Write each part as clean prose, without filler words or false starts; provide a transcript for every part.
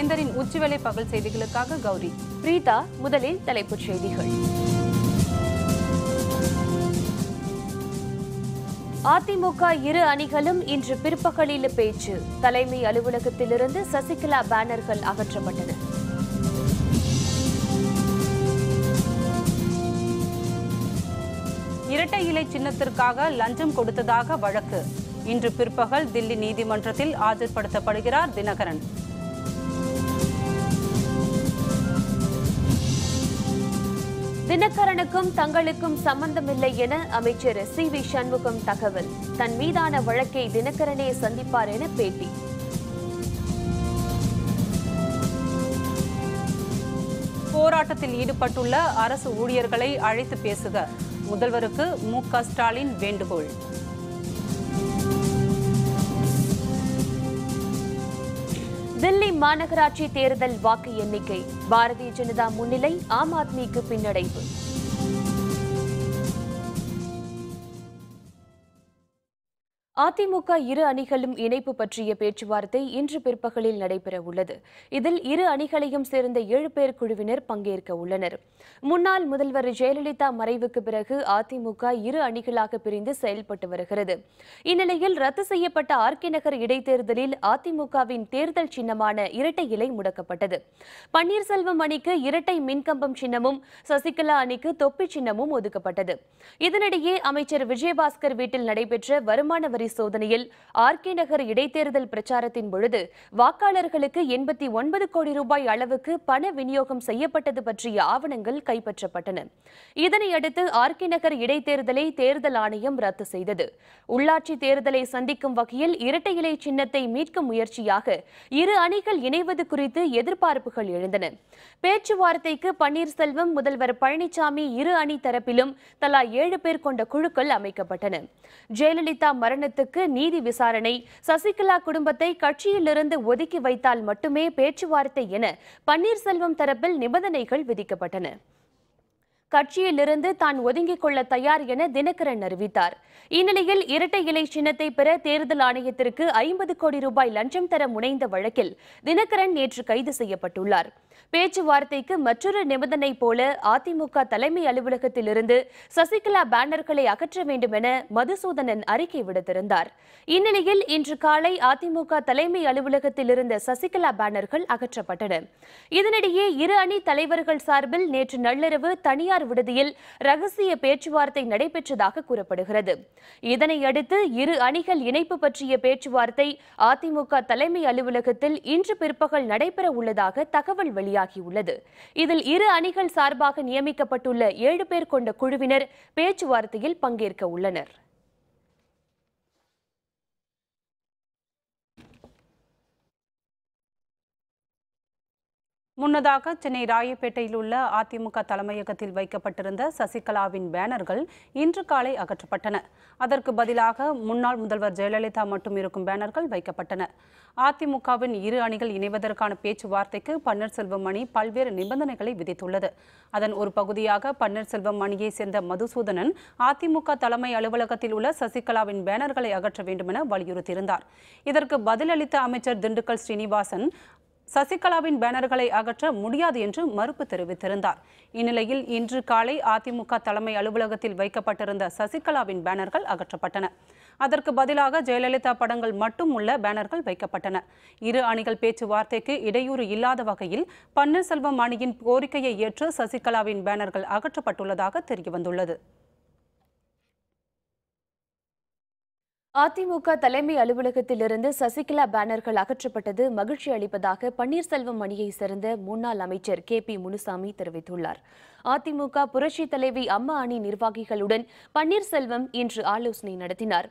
வேந்தரின் உச்சிவேளை பகல் செய்திகளுக்காக கௌரி. பிரீதா, முதலில் தலைப்புச் செய்திகள். அதிமுக இரு அணிகளும் இன்று பிற்பகலில் பேச்சு. தலைமை அலுவலகத்திலிருந்து சசிகலா பேனர்கள் அகற்றப்பட்டன. இரட்டை இலை சின்னத்திற்காக லஞ்சம் கொடுத்ததாக வழக்கு. இன்று பிற்பகல் தில்லி நீதிமன்றத்தில் ஆஜர்படுத்தப்படுகிறார் தினகரன். தினகரனுக்கும் தங்களுக்கும் சம்பந்தமில்லை என அமைச்சர் சி.வி. சண்முகம் தகவல். தன் மீதான வழக்கை தினகரனே சந்திப்பார் என பேட்டி. போராட்டத்தில் ஈடுபட்டுள்ள அரசு ஊழியர்களை அழைத்து பேசுக. முதல்வருக்கு மு.க. ஸ்டாலின் வேண்டுகோள். தில்லி மாநகராட்சி தேர்தல் வாக்கு எண்ணிக்கை. பாரதிய ஜனதா முன்னிலை, ஆம் ஆத்மிக்கு பின்னடைவு. அதிமுக இரு அணிகளும் இணைப்பு பற்றிய பேச்சுவார்த்தை இன்று பிற்பகலில் நடைபெற உள்ளது. இதில் இரு அணிகளையும் சேர்ந்த 7 பேர் குழுவினர் பங்கேற்க உள்ளனர். முன்னாள் முதல்வர் ஜெயலலிதா மறைவுக்கு பிறகு அதிமுக இரு அணிகளாக பிரிந்து செயல்பட்டு வருகிறது. இந்நிலையில் ரத்து செய்யப்பட்ட ஆர்கே நகர் இடைத்தேர்தலில் அதிமுகவின் தேர்தல் சின்னமான இரட்டை இலை முடக்கப்பட்டது. பன்னீர்செல்வம் அணிக்கு இரட்டை மின்கம்பம் சின்னமும், சசிகலா அணிக்கு தொப்பி சின்னமும் ஒதுக்கப்பட்டது. இதனிடையே அமைச்சர் விஜயபாஸ்கர் வீட்டில் நடைபெற்ற வருமான வரி சோதனையில் ஆர்கே நகர் இடைத்தேர்தல் பிரச்சாரத்தின் பொழுது வாக்காளர்களுக்கு 89 கோடி ரூபாய் அளவுக்கு பண விநியோகம் செய்யப்பட்டது பற்றிய ஆவணங்கள் கைப்பற்றப்பட்டன. இதனையடுத்து ஆர்கே நகர் இடைத்தேர்தலை தேர்தல் ஆணையம் ரத்து செய்தது. உள்ளாட்சி தேர்தலை சந்திக்கும் வகையில் இரட்டை இலை சின்னத்தை மீட்கும் முயற்சியாக இரு அணிகள் இணைவது குறித்து எதிர்பார்ப்புகள் எழுந்தன. பேச்சுவார்த்தைக்கு பன்னீர்செல்வம், முதல்வர் பழனிசாமி இரு அணி தரப்பிலும் தலா 7 பேர் கொண்ட குழுக்கள் அமைக்கப்பட்டன. ஜெயலலிதா மரணத்துக்கு நீதி விசாரணை, சசிகலா குடும்பத்தை கட்சியிலிருந்து ஒதுக்கி வைத்தால் மட்டுமே பேச்சுவார்த்தை என பன்னீர்செல்வம் தரப்பில் நிபந்தனைகள் விதிக்கப்பட்டன. கட்சியிலிருந்து தான் ஒதுங்கிக் கொள்ள தயார் என தினகரன் அறிவித்தார். இந்நிலையில் இரட்டை இலை சின்னத்தை பெற தேர்தல் ஆணையத்திற்கு 50 கோடி ரூபாய் லஞ்சம் தர முனைந்த வழக்கில் தினகரன் நேற்று கைது செய்யப்பட்டுள்ளார். பேச்சுவார்த்தைக்கு மற்றொரு நிபந்தனை போல அதிமுக தலைமை அலுவலகத்திலிருந்து சசிகலா பேனர்களை அகற்ற வேண்டும் என மதுசூதனன் அறிக்கை விடுத்திருந்தார். இந்நிலையில் இன்று காலை அதிமுக தலைமை அலுவலகத்தில் இருந்த சசிகலா பேனர்கள் அகற்றப்பட்டன. இதனிடையே இரு அணி தலைவர்கள் சார்பில் நேற்று நள்ளிரவு தனியார் விடுதியில் ரகசிய பேச்சுவார்த்தை நடைபெற்றதாக கூறப்படுகிறது. இதனையடுத்து இரு அணிகள் இணைப்பு பற்றிய பேச்சுவார்த்தை அதிமுக தலைமை அலுவலகத்தில் இன்று பிற்பகல் நடைபெற உள்ளதாக தகவல் வெளியாகியுள்ளது. இதில் இரு அணிகள் சார்பாக நியமிக்கப்பட்டுள்ள 7 பேர் கொண்ட குழுவினர் பேச்சுவார்த்தையில் பங்கேற்க உள்ளனர். முன்னதாக சென்னை ராயப்பேட்டையில் உள்ள அதிமுக தலைமையகத்தில் வைக்கப்பட்டிருந்த சசிகலாவின் பேனர்கள் இன்று காலை அகற்றப்பட்டன. அதற்கு பதிலாக முன்னாள் முதல்வர் ஜெயலலிதா மட்டும் இருக்கும் பேனர்கள் வைக்கப்பட்டன. அதிமுகவின் இரு அணிகள் இணைவதற்கான பேச்சுவார்த்தைக்கு பன்னீர்செல்வம் அணி பல்வேறு நிபந்தனைகளை விதித்துள்ளது. அதன் ஒரு பகுதியாக பன்னீர்செல்வம் அணியை சேர்ந்த மதுசூதனன் அதிமுக தலைமை அலுவலகத்தில் உள்ள சசிகலாவின் பேனர்களை அகற்ற வேண்டுமென வலியுறுத்தியிருந்தார். இதற்கு பதிலளித்த அமைச்சர் திண்டுக்கல் ஸ்ரீனிவாசன் சசிகலாவின் பேனர்களை அகற்ற முடியாது என்று மறுப்பு தெரிவித்திருந்தார். இந்நிலையில் இன்று காலை அதிமுக தலைமை அலுவலகத்தில் வைக்கப்பட்டிருந்த சசிகலாவின் பேனர்கள் அகற்றப்பட்டன. அதற்கு பதிலாக ஜெயலலிதா படங்கள் மட்டும் உள்ள பேனர்கள் வைக்கப்பட்டன. இரு அணிகள் பேச்சுவார்த்தைக்கு இடையூறு இல்லாத வகையில் பன்னீர்செல்வம் அணியின் கோரிக்கையை ஏற்று சசிகலாவின் பேனர்கள் அகற்றப்பட்டுள்ளதாக தெரியவந்துள்ளது. அதிமுக தலைமை அலுவலகத்திலிருந்து சசிகலா பேனர்கள் அகற்றப்பட்டது மகிழ்ச்சி அளிப்பதாக பன்னீர்செல்வம் அணியை சேர்ந்த முன்னாள் அமைச்சர் கே.பி. முனுசாமி தெரிவித்துள்ளார். அதிமுக புரட்சி தலைவி அம்மா அணி நிர்வாகிகளுடன் பன்னீர்செல்வம் இன்று ஆலோசனை நடத்தினார்.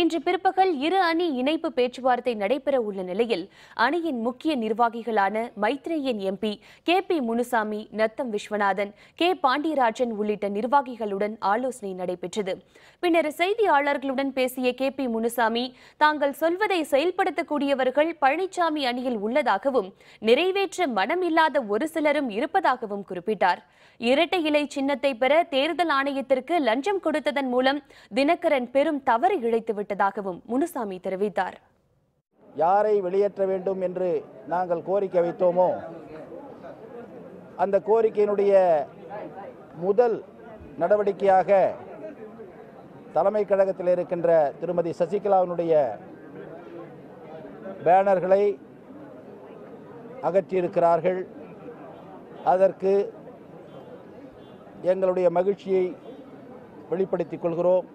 இன்று பிற்பகல் இரு அணி இணைப்பு பேச்சுவார்த்தை நடைபெற உள்ள நிலையில் அணியின் முக்கிய நிர்வாகிகளான Maitreyan MP, K P. Munusamy, Natham Viswanathan, K. Pandiarajan உள்ளிட்ட நிர்வாகிகளுடன் ஆலோசனை நடைபெற்றது. பின்னர் செய்தியாளர்களுடன் பேசிய கே.பி. முனுசாமி, தாங்கள் சொல்வதை செயல்படுத்தக்கூடியவர்கள் பழனிசாமி அணியில் உள்ளதாகவும் நிறைவேற்ற மனமில்லாத ஒரு சிலரும் இருப்பதாகவும் குறிப்பிட்டார். இரட்டை இலை சின்னத்தை பெற தேர்தல் ஆணையத்திற்கு லஞ்சம் கொடுத்ததன் மூலம் தினகரன் பெரும் தவறு இழைத்து விட்டதாகவும் முனுசாமி தெரிவித்தார். யாரை வெளியேற்ற வேண்டும் என்று நாங்கள் கோரிக்கை வைத்தோமோ அந்த கோரிக்கையினுடைய முதல் நடவடிக்கையாக தலைமை கழகத்தில் இருக்கின்ற திருமதி சசிகலாவினுடைய பேனர்களை அகற்றியிருக்கிறார்கள். அதற்கு எங்களுடைய மகிழ்ச்சியை வெளிப்படுத்திக் கொள்கிறோம்.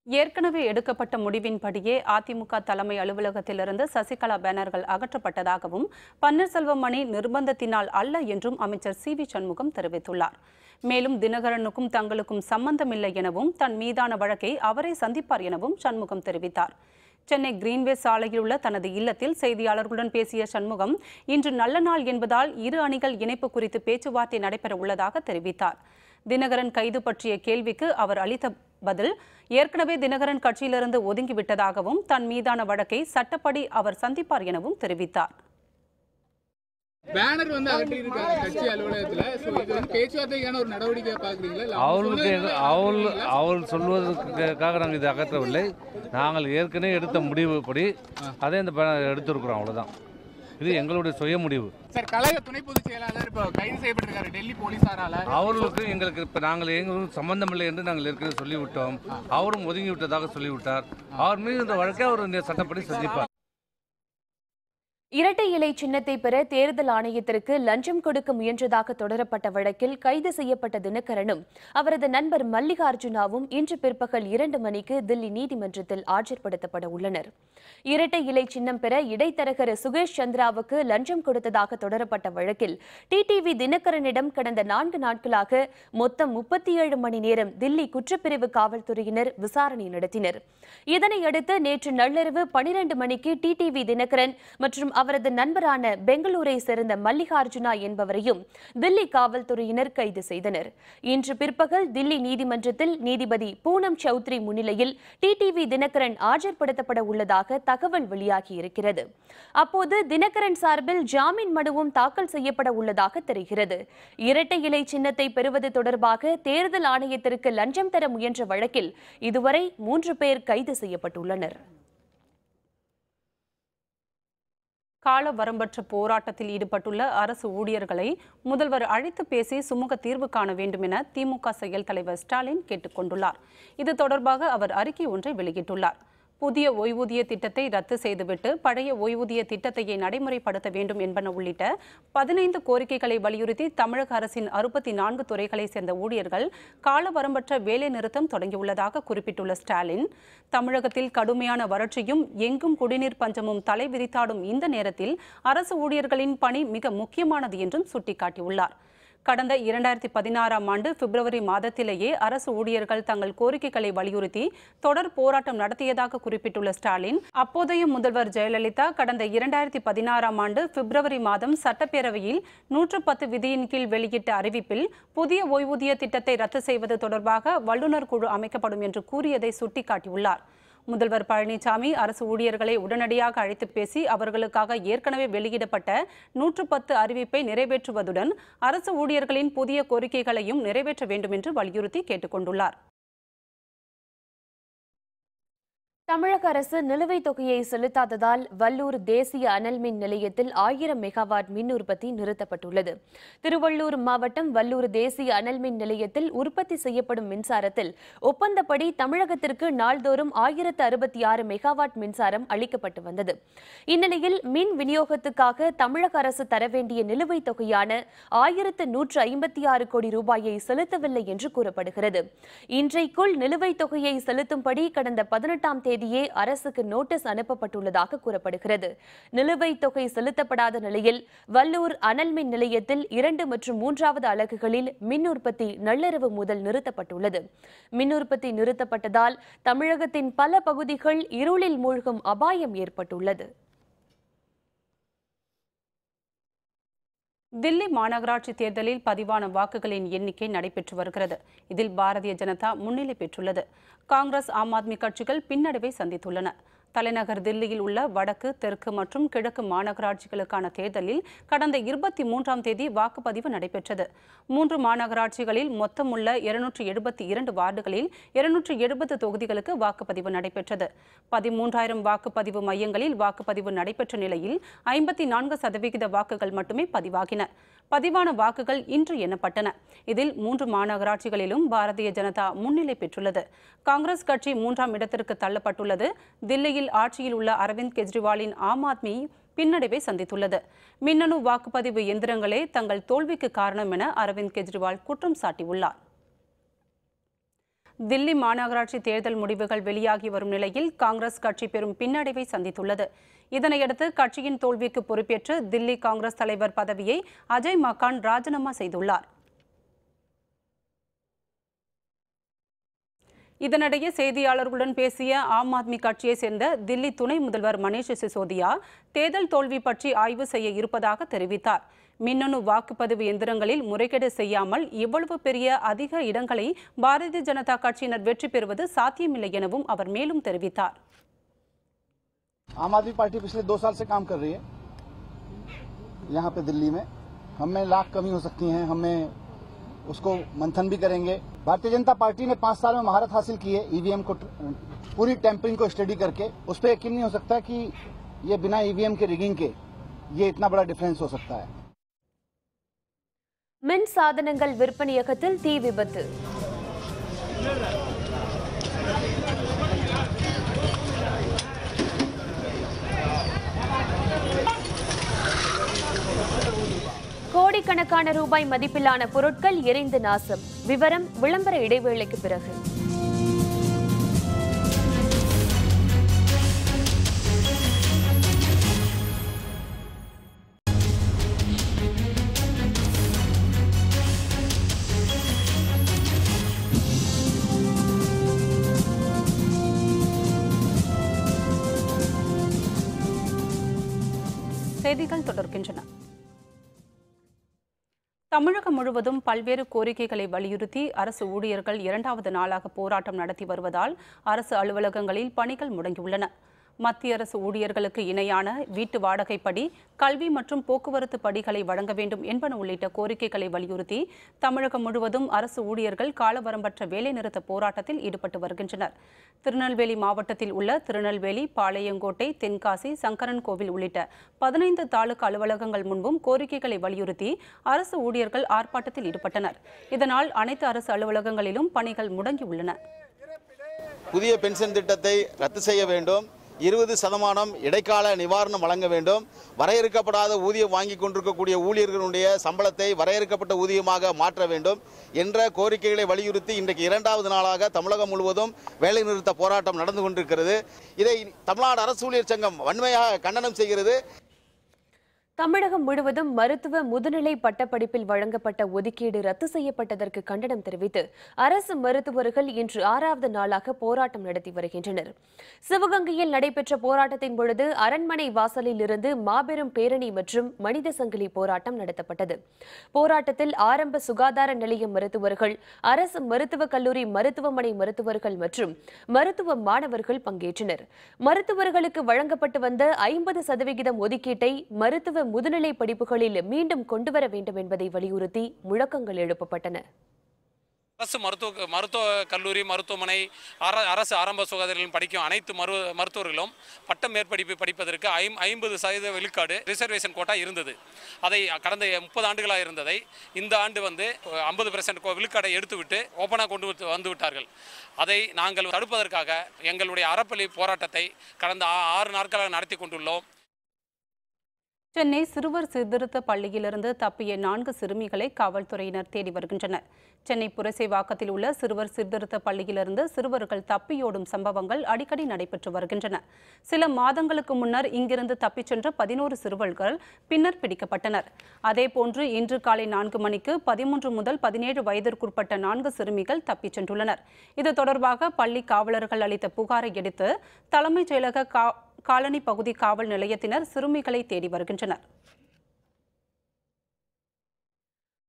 ஏற்கனவே எடுக்கப்பட்ட முடிவின்படியே அதிமுக தலைமை அலுவலகத்திலிருந்து சசிகலா பேனர்கள் அகற்றப்பட்டதாகவும் பன்னீர்செல்வம் அணி நிர்பந்தத்தினால் அல்ல என்றும் அமைச்சர் சி.வி. சண்முகம் தெரிவித்துள்ளார். மேலும் தினகரனுக்கும் தங்களுக்கும் சம்பந்தமில்லை எனவும் தன் மீதான வழக்கை அவரை சந்திப்பார் எனவும் சண்முகம் தெரிவித்தார். சென்னை கிரீன்வே சாலையில் உள்ள தனது இல்லத்தில் செய்தியாளர்களுடன் பேசிய சண்முகம், இன்று நல்ல நாள் என்பதால் இரு அணிகள் இணைப்பு குறித்து பேச்சுவார்த்தை நடைபெற உள்ளதாக தெரிவித்தார். தினகரன் கைது பற்றிய கேள்விக்கு அவர் அளித்த பதில், ஏற்கனவே தினகரன் கட்சியிலிருந்து ஒதுங்கிவிட்டதாகவும் தன் மீதான வழக்கை சட்டப்படி அவர் சந்திப்பார் எனவும் தெரிவித்தார். பேனர் வந்து அகற்றியிருக்காங்க கட்சி அலுவலகத்துல. சோ இது வந்து பேச்சுவார்த்தைக்கான ஒரு நடவடிக்கை பாக்குறீங்களா? அவள் சொல்வதற்காக நாங்கள் இதை அகற்றவில்லை. நாங்கள் ஏற்கனவே எடுத்த முடிவுப்படி அதே இந்த பேனர் எடுத்திருக்கிறோம், அவ்வளவுதான். இது எங்களுடைய சுய முடிவு. சார், கழக துணை பொதுச் செயலாளர் இப்போ கைது செய்யப்பட்டிருக்காரு டெல்லி போலீசாரால. அவர்களுக்கு எங்களுக்கு இப்போ நாங்கள் எங்களுக்கு சம்பந்தமில்லை என்று நாங்கள் ஏற்கனவே சொல்லிவிட்டோம். அவரும் ஒதுங்கி விட்டதாக சொல்லிவிட்டார். அவர் மீது இந்த வழக்கை அவர் சட்டப்படி சந்திப்பார். இரட்டை இலை சின்னத்தை பெற தேர்தல் ஆணையத்திற்கு லஞ்சம் கொடுக்க முயன்றதாக தொடரப்பட்ட வழக்கில் கைது செய்யப்பட்ட தினகரனும் அவரது நண்பர் மல்லிகார்ஜுனாவும் இன்று பிற்பகல் 2 மணிக்கு தில்லி நீதிமன்றத்தில் ஆஜர்படுத்தப்பட உள்ளனர். இரட்டை இலை சின்னம் பெற இடைத்தரகர் சுகேஷ் சந்திராவுக்கு லஞ்சம் கொடுத்ததாக தொடரப்பட்ட வழக்கில் டிடிவி தினகரனிடம் கடந்த 4 நாட்களாக மொத்தம் 37 மணி நேரம் தில்லி குற்றப்பிரிவு காவல்துறையினர் விசாரணை நடத்தினர். இதனையடுத்து நேற்று நள்ளிரவு 12 மணிக்கு டிடிவி தினகரன் மற்றும் அவரது நண்பரான பெங்களூரை சேர்ந்த மல்லிகார்ஜுனா என்பவரையும் தில்லி காவல்துறையினர் கைது செய்தனர். இன்று பிற்பகல் தில்லி நீதிமன்றத்தில் நீதிபதி பூனம் சௌத்ரி முன்னிலையில் டிடிவி தினகரன் ஆஜர்படுத்தப்பட உள்ளதாக தகவல் வெளியாகியிருக்கிறது. அப்போது தினகரன் சார்பில் ஜாமீன் மனுவும் தாக்கல் செய்யப்பட உள்ளதாக தெரிகிறது. இரட்டை இலை சின்னத்தை பெறுவது தொடர்பாக தேர்தல் ஆணையத்திற்கு லஞ்சம் தர முயன்ற வழக்கில் இதுவரை 3 பேர் கைது செய்யப்பட்டுள்ளனர். கால வரம்பற்ற போராட்டத்தில் ஈடுபட்டுள்ள அரசு ஊழியர்களை முதல்வர் அழைத்து பேசி சுமூக தீர்வு காண வேண்டும் என திமுக செயல் தலைவர் ஸ்டாலின் கேட்டுக் கொண்டுள்ளார். இது தொடர்பாக அவர் அறிக்கை ஒன்றை வெளியிட்டுள்ளார். புதிய ஓய்வூதிய திட்டத்தை ரத்து செய்துவிட்டு பழைய ஓய்வூதிய திட்டத்தையே நடைமுறைப்படுத்த வேண்டும் என்பன உள்ளிட்ட 15 கோரிக்கைகளை வலியுறுத்தி தமிழக அரசின் 64 துறைகளை சேர்ந்த ஊழியர்கள் காலவரம்பற்ற வேலை நிறுத்தம் தொடங்கியுள்ளதாக குறிப்பிட்டுள்ள ஸ்டாலின், தமிழகத்தில் கடுமையான வறட்சியும் எங்கும் குடிநீர் பஞ்சமும் தலைவிரித்தாடும் இந்த நேரத்தில் அரசு ஊழியர்களின் பணி மிக முக்கியமானது என்றும் சுட்டிக்காட்டியுள்ளார். கடந்த 2016ஆம் ஆண்டு பிப்ரவரி மாதத்திலேயே அரசு ஊழியர்கள் தங்கள் கோரிக்கைகளை வலியுறுத்தி தொடர் போராட்டம் நடத்தியதாக குறிப்பிட்டுள்ள ஸ்டாலின், அப்போதைய முதல்வர் ஜெயலலிதா கடந்த 2016ஆம் ஆண்டு பிப்ரவரி மாதம் சட்டப்பேரவையில் 110 விதியின் கீழ் வெளியிட்ட அறிவிப்பில் புதிய ஓய்வூதிய திட்டத்தை ரத்து செய்வது தொடர்பாக வல்லுநர் குழு அமைக்கப்படும் என்று கூறியதை சுட்டிக்காட்டியுள்ளார். முதல்வர் பழனிசாமி அரசு ஊழியர்களை உடனடியாக அழைத்து பேசி அவர்களுக்காக ஏற்கனவே வெளியிடப்பட்ட 110 அறிவிப்பை நிறைவேற்றுவதுடன் அரசு ஊழியர்களின் புதிய கோரிக்கைகளையும் நிறைவேற்ற வேண்டும் என்று வலியுறுத்தி கேட்டுக் கொண்டுள்ளார். தமிழக அரசு நிலுவைத் தொகையை செலுத்தாததால் வல்லூர் தேசிய அனல் மின் நிலையத்தில் 1000 மெகாவாட் மின் உற்பத்தி நிறுத்தப்பட்டுள்ளது. திருவள்ளூர் மாவட்டம் வல்லூர் தேசிய அனல் மின் நிலையத்தில் உற்பத்தி செய்யப்படும் மின்சாரத்தில் ஒப்பந்தப்படி தமிழகத்திற்கு நாள்தோறும் 1066 மெகாவாட் மின்சாரம் அளிக்கப்பட்டு வந்தது. இந்நிலையில் மின் விநியோகத்துக்காக தமிழக அரசு தர வேண்டிய நிலுவைத் தொகையான 1156 கோடி ரூபாயை செலுத்தவில்லை என்று கூறப்படுகிறது. இன்றைக்குள் நிலுவைத் தொகையை செலுத்தும்படி கடந்த 18ஆம் தேதியே அரசுக்கு நோட்டீஸ் அனுப்பப்பட்டுள்ளதாக கூறப்படுகிறது. நிலுவைத் தொகை செலுத்தப்படாத நிலையில் வல்லூர் அனல் மின் நிலையத்தில் 2 மற்றும் 3வது அலகுகளில் மின் உற்பத்தி நள்ளிரவு முதல் நிறுத்தப்பட்டுள்ளது. மின் உற்பத்தி நிறுத்தப்பட்டதால் தமிழகத்தின் பல பகுதிகள் இருளில் மூழ்கும் அபாயம் ஏற்பட்டுள்ளது. தில்லி மாநகராட்சி தேர்தலில் பதிவான வாக்குகளின் எண்ணிக்கை நடைபெற்று வருகிறது. இதில் பாரதிய ஜனதா முன்னிலை பெற்றுள்ளது. காங்கிரஸ், ஆம் ஆத்மி கட்சிகள் பின்னடைவை சந்தித்துள்ளன. தலைநகர் தில்லியில் உள்ள வடக்கு, தெற்கு மற்றும் கிழக்கு மாநகராட்சிகளுக்கான தேர்தலில் கடந்த 23ஆம் தேதி வாக்குப்பதிவு நடைபெற்றது. 3 மாநகராட்சிகளில் மொத்தமுள்ள 272 வார்டுகளில் 270 தொகுதிகளுக்கு வாக்குப்பதிவு நடைபெற்றது. 13,000 வாக்குப்பதிவு மையங்களில் வாக்குப்பதிவு நடைபெற்ற நிலையில் 54% வாக்குகள் மட்டுமே பதிவாகின. பதிவான வாக்குகள் இன்று எண்ணப்பட்டன. இதில் 3 மாநகராட்சிகளிலும் பாரதிய ஜனதா முன்னிலை பெற்றுள்ளது. காங்கிரஸ் கட்சி 3ஆம் இடத்திற்கு தள்ளப்பட்டுள்ளது. தில்லியில் ஆட்சியில் உள்ள அரவிந்த் கெஜ்ரிவாலின் ஆம் ஆத்மி பின்னடைவை சந்தித்துள்ளது. மின்னணு வாக்குப்பதிவு எந்திரங்களே தங்கள் தோல்விக்கு காரணம் என அரவிந்த் கெஜ்ரிவால் குற்றம் சாட்டியுள்ளார். தில்லி மாநகராட்சி தேர்தல் முடிவுகள் வெளியாகி வரும் நிலையில் காங்கிரஸ் கட்சி பெரும் பின்னடைவை சந்தித்துள்ளது. இதனையடுத்து கட்சியின் தோல்விக்கு பொறுப்பேற்று தில்லி காங்கிரஸ் தலைவர் பதவியை அஜய் மக்கான் ராஜினாமா செய்துள்ளார். இதனிடையே செய்தியாளர்களுடன் பேசிய ஆம் ஆத்மி கட்சியை சேர்ந்த தில்லி துணை முதல்வர் மணீஷ் சிசோதியா தேர்தல் தோல்வி பற்றி ஆய்வு செய்ய இருப்பதாக தெரிவித்தார். மின்னணு வாக்குப்பதிவு எந்திரங்களில் முறைகேடு செய்யாமல் இவ்வளவு பெரிய அதிக இடங்களை பாரதிய ஜனதா கட்சியினர் வெற்றி பெறுவது சாத்தியமில்லை எனவும் அவர் மேலும் தெரிவித்தார். आम आदमी पार्टी पिछले 2 साल से काम कर रही है यहाँ पे दिल्ली में. हमें लाख कमी हो सकती हैं, हमें उसको मंथन भी करेंगे. भारतीय जनता पार्टी ने 5 साल में महारत हासिल की है ईवीएम को पूरी टेम्परिंग को स्टडी करके. उस पर यकीन नहीं हो सकता कि ये बिना ईवीएम के रिगिंग के ये इतना बड़ा डिफरेंस हो सकता है. மின் சாதனங்கள் விற்பனையகத்தில் தீ விபத்து. கோடிக்கணக்கான ரூபாய் மதிப்பிலான பொருட்கள் எரிந்து நாசம். விவரம் விளம்பர இடைவேளைக்கு பிறகு. செய்திகள் தொடர்கின்றன. தமிழகம் முழுவதும் பல்வேறு கோரிக்கைகளை வலியுறுத்தி அரசு ஊழியர்கள் 2வது நாளாக போராட்டம் நடத்தி வருவதால் அரசு அலுவலகங்களில் பணிகள் முடங்கியுள்ளன. மத்திய அரசு ஊழியர்களுக்கு இணையான வீட்டு வாடகைப்படி, கல்வி மற்றும் போக்குவரத்து படிகளை வழங்க வேண்டும் என்பன உள்ளிட்ட கோரிக்கைகளை வலியுறுத்தி தமிழகம் முழுவதும் அரசு ஊழியர்கள் காலவரம்பற்ற வேலைநிறுத்த போராட்டத்தில் ஈடுபட்டு வருகின்றனர். திருநெல்வேலி மாவட்டத்தில் உள்ள திருநெல்வேலி, பாளையங்கோட்டை, தென்காசி, சங்கரன் கோவில் உள்ளிட்ட 15 தாலுகா அலுவலகங்கள் முன்பும் கோரிக்கைகளை வலியுறுத்தி அரசு ஊழியர்கள் ஆர்ப்பாட்டத்தில் ஈடுபட்டனர். இதனால் அனைத்து அரசு அலுவலகங்களிலும் பணிகள் முடங்கியுள்ளன. புதிய பென்ஷன் திட்டத்தை ரத்து செய்ய வேண்டும், 20% இடைக்கால நிவாரணம் வழங்க வேண்டும், வரையறுக்கப்படாத ஊதியம் வாங்கி கொண்டிருக்கக்கூடிய ஊழியர்களுடைய சம்பளத்தை வரையறுக்கப்பட்ட ஊதியமாக மாற்ற வேண்டும் என்ற கோரிக்கைகளை வலியுறுத்தி இன்றைக்கு 2வது நாளாக தமிழகம் முழுவதும் வேலைநிறுத்த போராட்டம் நடந்து கொண்டிருக்கிறது. இதை தமிழ்நாடு அரசு ஊழியர் சங்கம் வன்மையாக கண்டனம் செய்கிறது. தமிழகம் முழுவதும் மருத்துவ முதுநிலை பட்டப்படிப்பில் வழங்கப்பட்ட ஒதுக்கீடு ரத்து செய்யப்பட்டதற்கு கண்டனம் தெரிவித்து அரசு மருத்துவர்கள் இன்று 6வது நாளாக போராட்டம் நடத்தி வருகின்றனர். சிவகங்கையில் நடைபெற்ற போராட்டத்தின் பொழுது அரண்மனை வாசலில் இருந்து மாபெரும் பேரணி மற்றும் மனித சங்கிலி போராட்டம் நடத்தப்பட்டது. போராட்டத்தில் ஆரம்ப சுகாதார நிலைய மருத்துவர்கள், அரசு மருத்துவக் கல்லூரி மருத்துவமனை மருத்துவர்கள் மற்றும் மருத்துவ மாணவர்கள் பங்கேற்றனர். மருத்துவர்களுக்கு வழங்கப்பட்டு வந்த 50% ஒதுக்கீட்டை மருத்துவ முதுநிலை படிப்புகளில் மீண்டும் கொண்டுவர வேண்டும் என்பதை வலியுறுத்தி முழக்கங்கள் எழுப்பப்பட்டன. அரசு மருத்துவ கல்லூரி, மருத்துவமனை, அரசு ஆரம்ப சுகாதாரத்தில் படிக்கும் அனைத்து மருத்துவர்களும் பட்ட மேற்படிப்பு படிப்பதற்கு 50% விழுக்காடு ரிசர்வேஷன் கோட்டா இருந்தது. அதை கடந்த 30 ஆண்டுகளாக இருந்ததை இந்த ஆண்டு 50% விழுக்காடை எடுத்துவிட்டு ஓப்பனாக கொண்டு வந்து விட்டார்கள். அதை நாங்கள் தடுப்பதற்காக எங்களுடைய அறப்பள்ளி போராட்டத்தை கடந்த 6 நாட்களாக நடத்தி கொண்டுள்ளோம். சென்னை சிறுவர் சீர்திருத்த பள்ளியிலிருந்து தப்பிய 4 சிறுமிகளை காவல்துறையினர் தேடி வருகின்றனர். சென்னை புரசைவாக்கத்தில் உள்ள சிறுவர் சீர்திருத்த பள்ளியிலிருந்து சிறுவர்கள் தப்பியோடும் சம்பவங்கள் அடிக்கடி நடைபெற்று வருகின்றன. சில மாதங்களுக்கு முன்னர் இங்கிருந்து தப்பிச் சென்ற 11 சிறுவர்கள் பின்னர் பிடிக்கப்பட்டனர். அதேபோன்று இன்று காலை 4 மணிக்கு 13 முதல் 17 வயதிற்குட்பட்ட 4 சிறுமிகள் தப்பிச் சென்றுள்ளனர். இது தொடர்பாக பள்ளி காவலர்கள் அளித்த புகாரை அடுத்து தலைமைச் செயலக காலனி பகுதி காவல் நிலையத்தினர் சிறுமிகளை தேடி வருகின்றனர்.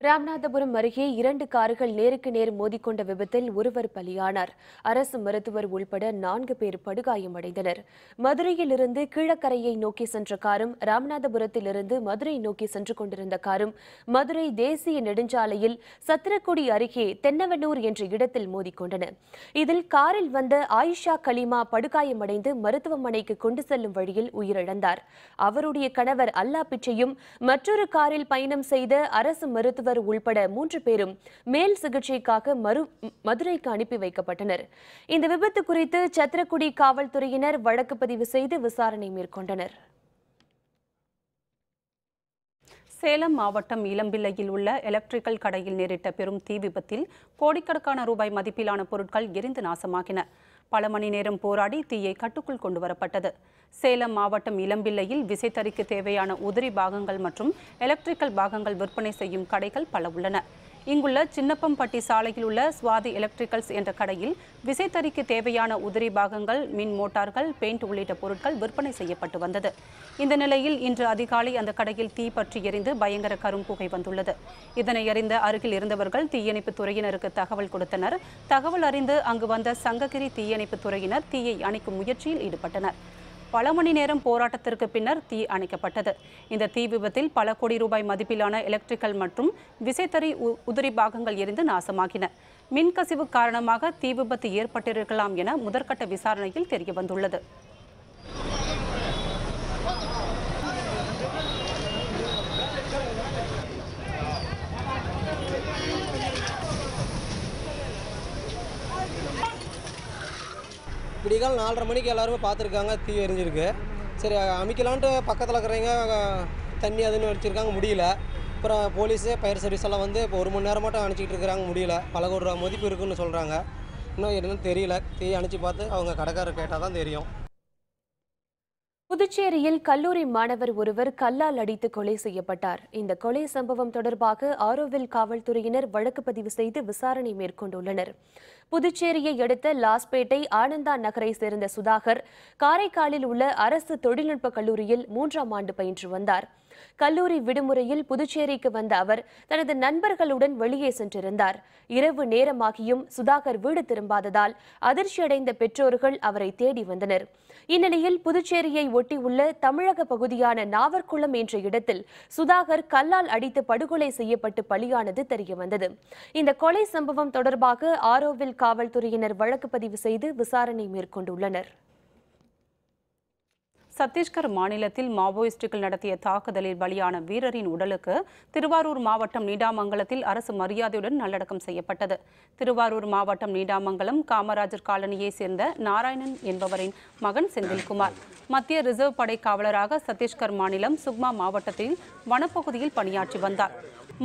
ராமநாதபுரம் அருகே 2 கார்கள் நேருக்கு நேர் மோதிக்கொண்ட விபத்தில் ஒருவர் பலியானார். அரசு மருத்துவர் உள்பட 4 பேர் படுகாயமடைந்தனர். மதுரையிலிருந்து கீழக்கரையை நோக்கி சென்ற காரும் ராமநாதபுரத்திலிருந்து மதுரை நோக்கி சென்று கொண்டிருந்த காரும் மதுரை தேசிய நெடுஞ்சாலையில் சத்திரக்குடி அருகே தென்னவனூர் என்ற இடத்தில் மோதிக்கொண்டன. இதில் காரில் வந்த ஆயிஷா கலிமா படுகாயமடைந்து மருத்துவமனைக்கு கொண்டு செல்லும் வழியில் உயிரிழந்தார். அவருடைய கணவர் அல்லா பிச்சையும் மற்றொரு காரில் பயணம் செய்த அரசு மருத்துவர் உள்பட 3 பேரும் மேல் சிகிச்சைக்காக மதுரைக்கு அனுப்பி வைக்கப்பட்டனர். இந்த விபத்து குறித்து சத்திரக்குடி காவல்துறையினர் வழக்கு பதிவு செய்து விசாரணை மேற்கொண்டனர். சேலம் மாவட்டம் இளம்பிள்ளையில் உள்ள எலக்ட்ரிக்கல் கடையில் நேரிட்ட பெரும் தீ விபத்தில் கோடிக்கணக்கான ரூபாய் மதிப்பிலான பொருட்கள் எரிந்து நாசமாகின. பல மணி நேரம் போராடி தீயை கட்டுக்குள் கொண்டு வரப்பட்டது. சேலம் மாவட்டம் இளம்பிள்ளையில் விசைத்தறிக்கு தேவையான உதிரி பாகங்கள் மற்றும் எலக்ட்ரிக்கல் பாகங்கள் விற்பனை செய்யும் கடைகள் பல உள்ளன. இங்குள்ள சின்னப்பம்பட்டி சாலையில் உள்ள சுவாதி எலக்ட்ரிக்கல்ஸ் என்ற கடையில் விசைத்தறிக்கு தேவையான உதிரி பாகங்கள், மின் மோட்டார்கள், பெயிண்ட் உள்ளிட்ட பொருட்கள் விற்பனை செய்யப்பட்டு வந்தது. இந்த நிலையில் இன்று அதிகாலை அந்த கடையில் தீ பற்றி எரிந்து பயங்கர கரும்புகை வந்துள்ளது. இதனை அறிந்த அருகில் இருந்தவர்கள் தீயணைப்பு துறையினருக்கு தகவல் கொடுத்தனர். தகவல் அறிந்து அங்கு வந்த சங்ககிரி தீயணைப்பு துறையினர் தீயை அணைக்கும் முயற்சியில் ஈடுபட்டனர். பல மணி நேரம் போராட்டத்திற்கு பின்னர் தீ அணைக்கப்பட்டது. இந்த தீ விபத்தில் பல கோடி ரூபாய் மதிப்பிலான எலக்ட்ரிக்கல் மற்றும் விசைத்தறி உதிரி பாகங்கள் எரிந்து நாசமாகின. மின்கசிவு காரணமாக தீ விபத்து ஏற்பட்டிருக்கலாம் என முதற்கட்ட விசாரணையில் தெரியவந்துள்ளது. விடிகால் 4:30 மணிக்கு எல்லாருமே பார்த்துருக்காங்க தீ எரிஞ்சிருக்கு. சரி அமைக்கலான்ட்டு பக்கத்தில் இருக்கிறவங்க தண்ணி அதுன்னு வச்சுருக்காங்க, முடியல. அப்புறம் போலீஸு ஃபயர் சர்வீஸ் எல்லாம் வந்து இப்போ 1 மணி நேரம் மட்டும் அணைச்சிக்கிட்டு இருக்கிறாங்க, முடியல. பல கோடி ரூபா மதிப்பு இருக்குன்னு சொல்கிறாங்க. இன்னும் என்னன்னு தெரியல. தீ அணைச்சி பார்த்து அவங்க கடைக்காரர் கேட்டால் தான் தெரியும். புதுச்சேரியில் கல்லூரி மாணவர் ஒருவர் கல்லால் அடித்து கொலை செய்யப்பட்டார். இந்த கொலை சம்பவம் தொடர்பாக ஆரோவில் காவல்துறையினர் வழக்கு பதிவு செய்து விசாரணை மேற்கொண்டுள்ளனர். புதுச்சேரியை அடுத்த லாஸ்பேட்டை ஆனந்தா நகரை சேர்ந்த சுதாகர் காரைக்காலில் உள்ள அரசு தொழில்நுட்ப கல்லூரியில் 3ஆம் ஆண்டு பயின்று வந்தார். கல்லூரி விடுமுறையில் புதுச்சேரிக்கு வந்த அவர் தனது நண்பர்களுடன் வெளியே சென்றிருந்தார். இரவு நேரமாகியும் சுதாகர் வீடு திரும்பாததால் அதிர்ச்சியடைந்த பெற்றோர்கள் அவரை தேடி வந்தனர். இந்நிலையில் புதுச்சேரியை ஒட்டியுள்ள தமிழக பகுதியான நாவற்குளம் என்ற இடத்தில் சுதாகர் கல்லால் அடித்து படுகொலை செய்யப்பட்டு பலியானது தெரியவந்தது. இந்த கொலை சம்பவம் தொடர்பாக ஆரோவில் காவல்துறையினர் வழக்கு பதிவு செய்து விசாரணை மேற்கொண்டுள்ளனர். சத்தீஸ்கர் மாநிலத்தில் மாவோயிஸ்டுகள் நடத்திய தாக்குதலில் பலியான வீரரின் உடலுக்கு திருவாரூர் மாவட்டம் நீடாமங்கலத்தில் அரசு மரியாதையுடன் நல்லடக்கம் செய்யப்பட்டது. திருவாரூர் மாவட்டம் நீடாமங்கலம் காமராஜர் காலனியை சேர்ந்த நாராயணன் என்பவரின் மகன் செந்தில்குமார் மத்திய ரிசர்வ் படை காவலராக சத்தீஸ்கர் மாநிலம் சுக்மா மாவட்டத்தில் வனப்பகுதியில் பணியாற்றி வந்தார்.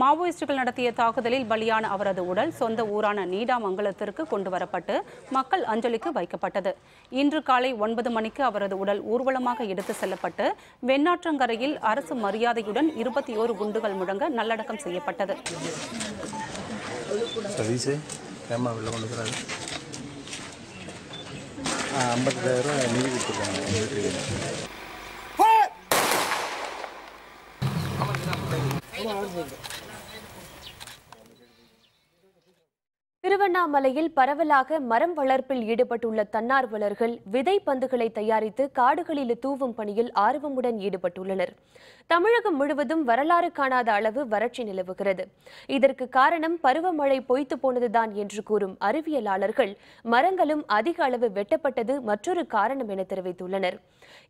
மாவோயிஸ்டுகள் நடத்திய தாக்குதலில் பலியான அவரது உடல் சொந்த ஊரான நீடாமங்கலத்திற்கு கொண்டு வரப்பட்டு மக்கள் அஞ்சலிக்கு வைக்கப்பட்டது. இன்று காலை 9 மணிக்கு அவரது உடல் ஊர்வலமாக எடுத்து செல்லப்பட்டு வெண்ணாற்றங்கரையில் அரசு மரியாதையுடன் 21 குண்டுகள் முழங்க நல்லடக்கம் செய்யப்பட்டது. திருவண்ணாமலையில் பரவலாக மரம் வளர்ப்பில் ஈடுபட்டுள்ள தன்னார்வலர்கள் விதை பந்துகளை தயாரித்து காடுகளில் தூவும் பணியில் ஆர்வமுடன் ஈடுபட்டுள்ளனர். தமிழகம் முழுவதும் வரலாறு காணாத அளவு வறட்சி நிலவுகிறது. இதற்கு காரணம் பருவமழை பொய்த்து போனதுதான் என்று கூறும் அறிவியலாளர்கள் மரங்களும் அதிக அளவு வெட்டப்பட்டது மற்றொரு காரணம் என தெரிவித்துள்ளனர்.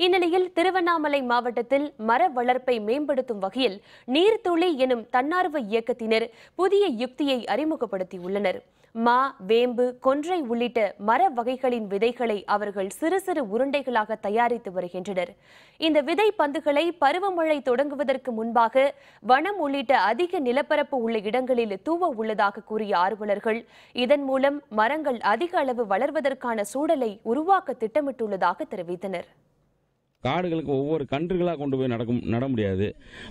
இந்நிலையில் திருவண்ணாமலை மாவட்டத்தில் மர வளர்ப்பை மேம்படுத்தும் வகையில் நீர்த்துளி எனும் தன்னார்வ இயக்கத்தினர் புதிய யுக்தியை அறிமுகப்படுத்தியுள்ளனர். மா, வேம்பு, கொன்றை உள்ளிட்ட மர வகைகளின் விதைகளை அவர்கள் சிறு சிறு உருண்டைகளாக தயாரித்து வருகின்றனர். இந்த விதை பந்துகளை பருவமழை தொடங்குவதற்கு முன்பாக வனம் உள்ளிட்ட அதிக நிலப்பரப்பு உள்ள இடங்களில் தூவ உள்ளதாக கூறிய ஆர்வலர்கள் இதன் மூலம் மரங்கள் அதிக அளவு வளர்வதற்கான சூழலை உருவாக்க திட்டமிட்டுள்ளதாக தெரிவித்தனர். காடுகளுக்கு ஒவ்வொரு கன்றுகளாக கொண்டு போய் நட முடியாது.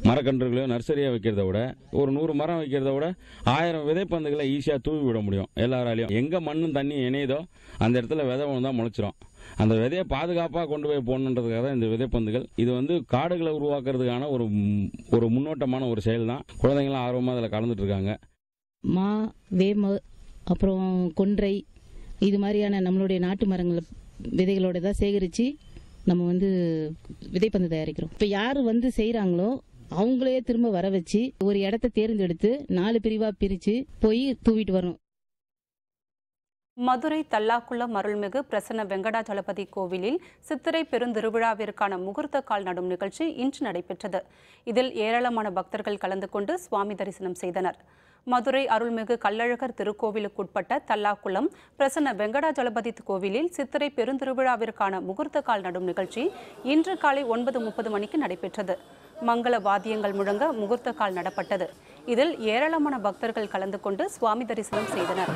மரக்கன்றுகளையோ நர்சரியாக வைக்கிறத விட ஒரு 100 மரம் வைக்கிறத விட 1000 விதைப்பந்துகளை ஈஸியாக தூவி விட முடியும் எல்லாராலையும். எங்கே மண்ணும் தண்ணி இணையதோ அந்த இடத்துல விதை தான் முளைச்சிரும். அந்த விதையை பாதுகாப்பாக கொண்டு போய் போடணுன்றதுக்காக தான் இந்த விதைப்பந்துகள். இது வந்து காடுகளை உருவாக்குறதுக்கான ஒரு முன்னோட்டமான ஒரு செயல் தான். குழந்தைங்களாம் ஆர்வமாக அதில் கலந்துட்டு இருக்காங்க. மா, வேம, அப்புறம் கொன்றை, இது மாதிரியான நம்மளுடைய நாட்டு மரங்கள் விதைகளோட தான் சேகரித்து நம்ம வந்து விதைப்பந்து தயாரிக்கிறோம். இப்போ யார் வந்து செய்கிறாங்களோ அவங்களே திரும்ப வர வச்சு ஒரு இடத்த தேர்ந்தெடுத்து 4 பிரிவாக பிரித்து போய் தூவிட்டு வரணும். மதுரை தல்லாக்குளம் அருள்மிகு பிரசன்ன வெங்கடாஜலபதி கோவிலில் சித்திரை பெருந்திருவிழாவிற்கான முகூர்த்த கால் நடும் நிகழ்ச்சி இன்று நடைபெற்றது. இதில் ஏராளமான பக்தர்கள் கலந்து கொண்டு சுவாமி தரிசனம் செய்தனர். மதுரை அருள்மிகு கள்ளழகர் திருக்கோவிலுக்குட்பட்ட தல்லாக்குளம் பிரசன்ன வெங்கடாஜலபதி கோவிலில் சித்திரை பெருந்திருவிழாவிற்கான முகூர்த்த கால் நடும் நிகழ்ச்சி இன்று காலை 9:30 மணிக்கு நடைபெற்றது. மங்கள வாத்தியங்கள் முழங்க முகூர்த்த கால் நடப்பட்டது. இதில் ஏராளமான பக்தர்கள் கலந்து கொண்டு சுவாமி தரிசனம் செய்தனர்.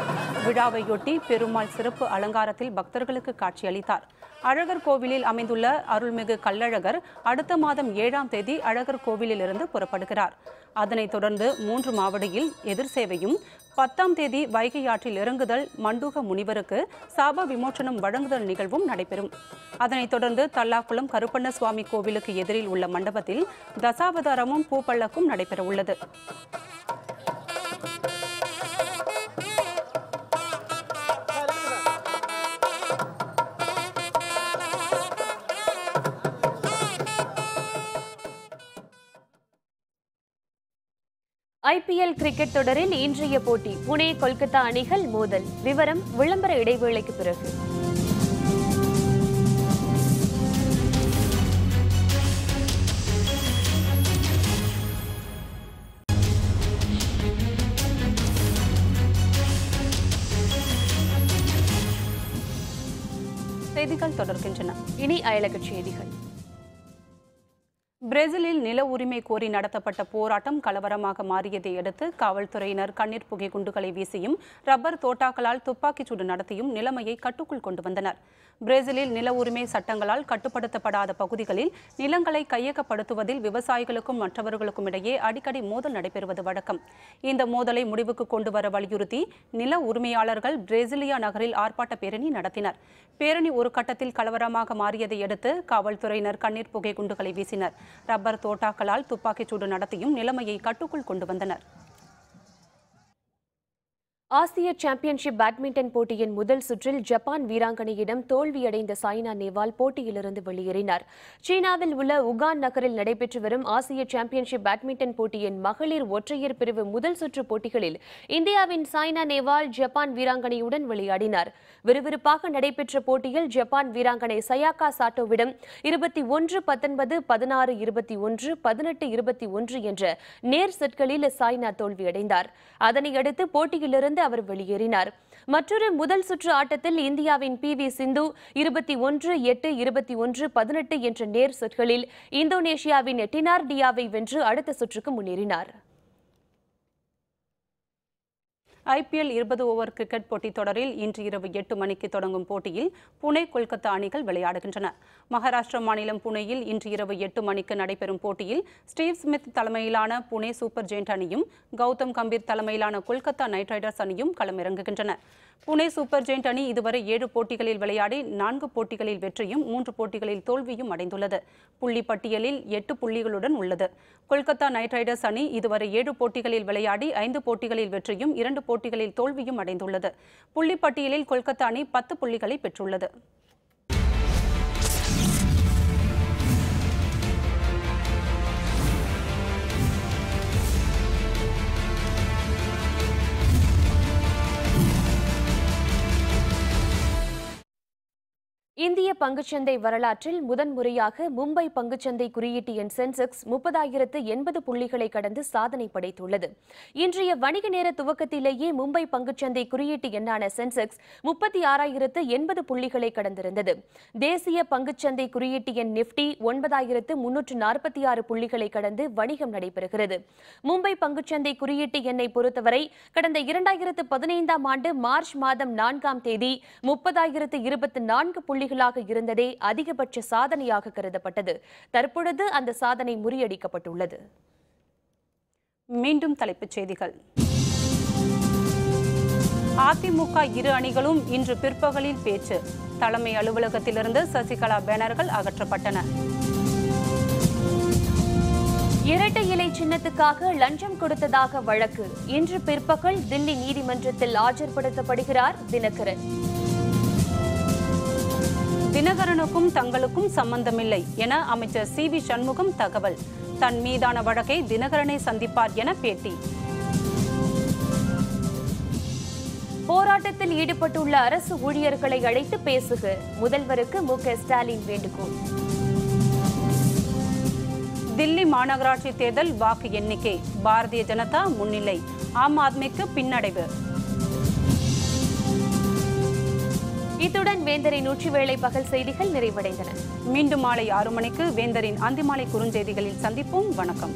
விழாவையொட்டி பெருமாள் சிறப்பு அலங்காரத்தில் பக்தர்களுக்கு காட்சியளித்தார். அழகர் கோவிலில் அமைந்துள்ள அருள்மிகு கள்ளழகர் அடுத்த மாதம் 7ஆம் தேதி அழகர் கோவிலிலிருந்து புறப்படுகிறார். அதனைத் தொடர்ந்து 3 மாவடியில் எதிர் சேவையும், 10ஆம் தேதி வைகை ஆற்றில் இறங்குதல், மண்டூக முனிவருக்கு சாப விமோச்சனம் வழங்குதல் நிகழ்வும் நடைபெறும். அதனைத் தொடர்ந்து தல்லாக்குளம் கருப்பண்ண சுவாமி கோவிலுக்கு எதிரில் உள்ள மண்டபத்தில் தசாவதாரமும் பூப்பள்ளக்கும் நடைபெற உள்ளது. IPL கிரிக்கெட் தொடரில் இன்றைய போட்டி புனே கொல்கத்தா அணிகள் மோதல். விவரம் விளம்பர இடைவேளைக்கு பிறகு. செய்திகள் தொடர்கின்றன. இனி அயலக செய்திகள். பிரேசிலில் நில உரிமை கோரி நடத்தப்பட்ட போராட்டம் கலவரமாக மாறியதை அடுத்து காவல்துறையினர் கண்ணீர் புகை குண்டுகளை வீசியும் ரப்பர் தோட்டாக்களால் துப்பாக்கிச்சூடு நடத்தியும் நிலைமையை கட்டுக்குள் கொண்டு வந்தனர். பிரேசிலில் நில உரிமை சட்டங்களால் கட்டுப்படுத்தப்படாத பகுதிகளில் நிலங்களை கையகப்படுத்துவதில் விவசாயிகளுக்கும் மற்றவர்களுக்கும் இடையே அடிக்கடி மோதல் நடைபெறுவது வழக்கம். இந்த மோதலை முடிவுக்கு கொண்டு வர வலியுறுத்தி நில உரிமையாளர்கள் பிரேசிலியா நகரில் ஆர்ப்பாட்ட பேரணி நடத்தினர். பேரணி ஒரு கட்டத்தில் கலவரமாக மாறியதை அடுத்து காவல்துறையினர் கண்ணீர் புகை குண்டுகளை வீசினர். ரப்பர் தோட்டாக்களால் துப்பாக்கிச்சூடு நடத்தியும் நிலைமையை கட்டுக்குள் கொண்டு வந்தனர். ஆசிய சாம்பியன்ஷிப் பேட்மிண்டன் போட்டியின் முதல் சுற்றில் ஜப்பான் வீராங்கனையிடம் தோல்வியடைந்த சாய்னா நேவால் போட்டியிலிருந்து வெளியேறினார். சீனாவில் உள்ள உகான் நகரில் நடைபெற்று வரும் ஆசிய சாம்பியன்ஷிப் பேட்மிண்டன் போட்டியின் மகளிர் ஒற்றையர் பிரிவு முதல் சுற்று போட்டிகளில் இந்தியாவின் சாய்னா நேவால் ஜப்பான் வீராங்கனையுடன் விளையாடினார். விறுவிறுப்பாக நடைபெற்ற போட்டியில் ஜப்பான் வீராங்கனை சயாகா சாட்டோவிடம் 21-19, 16-21, 18-21 என்ற நேர் செட்களில் சாய்னா தோல்வியடைந்தார். அதனையடுத்து போட்டியிலிருந்து அவர் வெளியேறினார். மற்றொரு முதல் சுற்று ஆட்டத்தில் இந்தியாவின் PV சிந்து 21-8, 21-18 என்ற நேர் செட்களில் இந்தோனேஷியாவின் டினார் டியாவை வென்று அடுத்த சுற்றுக்கு முன்னேறினார். IPL 20 ஓவர் கிரிக்கெட் போட்டித் தொடரில் இன்று இரவு 8 மணிக்கு தொடங்கும் போட்டியில் புனே கொல்கத்தா அணிகள் விளையாடுகின்றன. மகாராஷ்டிரா மாநிலம் புனேயில் இன்று இரவு 8 மணிக்கு நடைபெறும் போட்டியில் ஸ்டீவ் ஸ்மித் தலைமையிலான புனே சூப்பர் ஜெயிண்ட் அணியும் கௌதம் கம்பீர் தலைமையிலான கொல்கத்தா நைட் ரைடர்ஸ் அணியும் களமிறங்குகின்றன. புனே சூப்பர் ஜெயிண்ட் அணி இதுவரை 7 போட்டிகளில் விளையாடி 4 போட்டிகளில் வெற்றியும் 3 போட்டிகளில் தோல்வியும் அடைந்துள்ளது. புள்ளி பட்டியலில் 8 புள்ளிகளுடன் உள்ளது. கொல்கத்தா நைட் ரைடர்ஸ் அணி இதுவரை 7 போட்டிகளில் விளையாடி 5 போட்டிகளில் வெற்றியும் 2 போட்டிகளில் தோல்வியும் அடைந்துள்ளது. புள்ளி பட்டியலில் கொல்கத்தா அணி 10 புள்ளிகளை பெற்றுள்ளது. இந்திய பங்குச்சந்தை வரலாற்றில் முதன்முறையாக மும்பை பங்குச்சந்தை குறியீட்டு எண் சென்செக்ஸ் 30,080 புள்ளிகளை கடந்து சாதனை படைத்துள்ளது. இன்றைய வணிக நேர துவக்கத்திலேயே மும்பை பங்குச்சந்தை குறியீட்டு எண்ணான சென்செக்ஸ் 36,080 புள்ளிகளை கடந்திருந்தது. தேசிய பங்குச்சந்தை குறியீட்டு எண் நிப்டி 9,346 புள்ளிகளை கடந்து வணிகம் நடைபெறுகிறது. மும்பை பங்குச்சந்தை குறியீட்டு எண்ணை பொறுத்தவரை கடந்த 2015ஆம் ஆண்டு மார்ச் மாதம் 4ஆம் தேதி 30,024 புள்ளி இருந்ததே அதிகபட்ச சாதனையாக கருதப்பட்டது. தற்பொழுது அந்த சாதனை முறியடிக்கப்பட்டுள்ளது. மீண்டும் தலைப்புச் செய்திகள். அதிமுக இரு அணிகளும் இன்று பிற்பகலில் பேச்சு. தலைமை அலுவலகத்திலிருந்து சசிகலா பேனர்கள் அகற்றப்பட்டன. இரட்டை இலை சின்னத்துக்காக லஞ்சம் கொடுத்ததாக வழக்கு. இன்று பிற்பகல் தில்லி நீதிமன்றத்தில் ஆஜர்படுத்தப்படுகிறார் தினகரன். தினகரனுக்கும் தங்களுக்கும் சம்பந்தமில்லை என அமைச்சர் சி.வி. சண்முகம் தகவல். தன் மீதான வழக்கை தினகரனை சந்திப்பார் என பேட்டி. போராட்டத்தில் ஈடுபட்டுள்ள அரசு ஊழியர்களை அழைத்து பேசுக, முதல்வருக்கு மு.க. ஸ்டாலின் வேண்டுகோள். தில்லி மாநகராட்சி தேர்தல் வாக்கு எண்ணிக்கை. பாரதிய ஜனதா முன்னிலை, ஆம் ஆத்மிக்கு பின்னடைவு. இத்துடன் வேந்தரின் நூற்றி வேளை பகல் செய்திகள் நிறைவடைந்தன. மீண்டும் மாலை 6 மணிக்கு வேந்தரின் அந்திமாலை குறுஞ்செய்திகளில் சந்திப்போம். வணக்கம்.